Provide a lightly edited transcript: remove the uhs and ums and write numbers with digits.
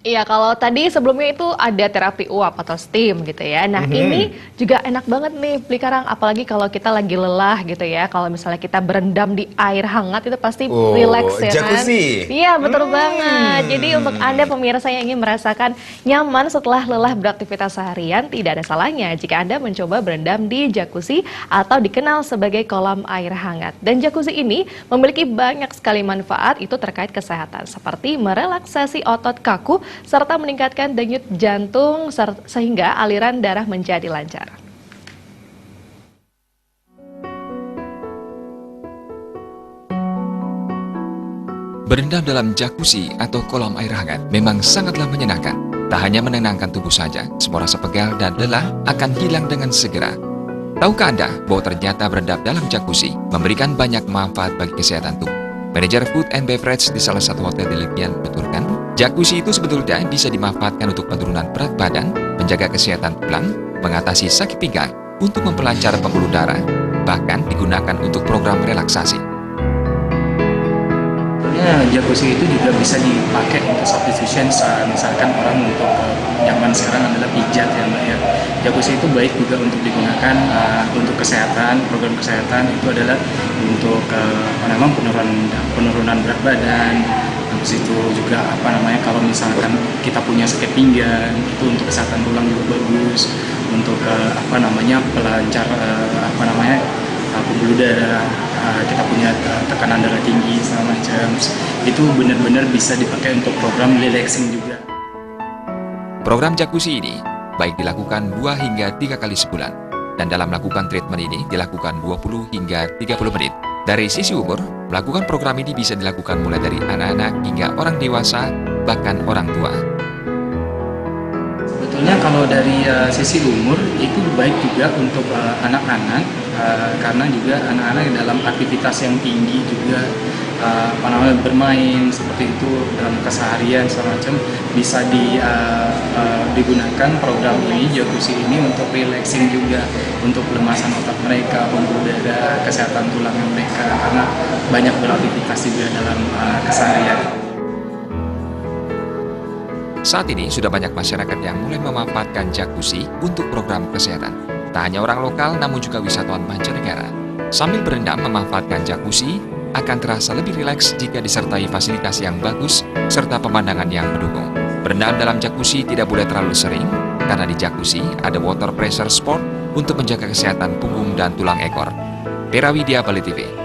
Iya, kalau tadi sebelumnya itu ada terapi uap atau steam gitu ya. Nah, ini juga enak banget nih beli karang, apalagi kalau kita lagi lelah gitu ya. Kalau misalnya kita berendam di air hangat itu pasti Oh, rileks ya kan? jacuzzi. Iya, betul banget. Jadi untuk Anda Hmm. pemirsa yang ingin merasakan nyaman setelah lelah beraktivitas seharian, tidak ada salahnya jika Anda mencoba berendam di jacuzzi atau dikenal sebagai kolam air hangat. Dan jacuzzi ini memiliki banyak sekali manfaat itu terkait kesehatan, seperti merelaksasi otot kaku serta meningkatkan denyut jantung sehingga aliran darah menjadi lancar. Berendam dalam jacuzzi atau kolam air hangat memang sangatlah menyenangkan. Tak hanya menenangkan tubuh saja, semua rasa pegal dan lelah akan hilang dengan segera. Tahukah Anda bahwa ternyata berendam dalam jacuzzi memberikan banyak manfaat bagi kesehatan tubuh? Manajer Food and Beverage di salah satu hotel di Legian menuturkan, jacuzzi itu sebetulnya bisa dimanfaatkan untuk penurunan berat badan, menjaga kesehatan tulang, mengatasi sakit pinggang, untuk memperlancar pembuluh darah, bahkan digunakan untuk program relaksasi. Jacuzzi itu juga bisa dipakai untuk substitution, misalkan orang untuk zaman sekarang adalah pijat ya Mbak ya. Jacuzzi itu baik juga untuk digunakan untuk kesehatan, program kesehatan itu adalah untuk penurunan berat badan. Habis itu juga kalau misalkan kita punya sakit pinggang itu untuk kesehatan tulang juga bagus, untuk pelancar pembuluh darah, kita punya tekanan darah tinggi segala macam, itu benar-benar bisa dipakai untuk program relaxing juga. Program jacuzzi ini baik dilakukan 2 hingga 3 kali sebulan, dan dalam melakukan treatment ini dilakukan 20 hingga 30 menit. Dari sisi umur, melakukan program ini bisa dilakukan mulai dari anak-anak hingga orang dewasa, bahkan orang tua. Sebetulnya kalau dari sisi umur itu baik juga untuk anak-anak, karena juga anak-anak dalam aktivitas yang tinggi juga bermain seperti itu dalam keseharian segala macam bisa digunakan program ini, jacuzzi ini untuk relaxing juga, untuk pelemasan otak mereka, pembuluh darah, kesehatan tulang mereka, karena banyak beraktivitas juga dalam keseharian. Saat ini sudah banyak masyarakat yang mulai memanfaatkan jacuzzi untuk program kesehatan. Tak hanya orang lokal, namun juga wisatawan mancanegara. Sambil berendam memanfaatkan jacuzzi, akan terasa lebih rileks jika disertai fasilitas yang bagus serta pemandangan yang mendukung. Berendam dalam jacuzzi tidak boleh terlalu sering, karena di jacuzzi ada water pressure sport untuk menjaga kesehatan punggung dan tulang ekor. Pera Widya, Bali TV.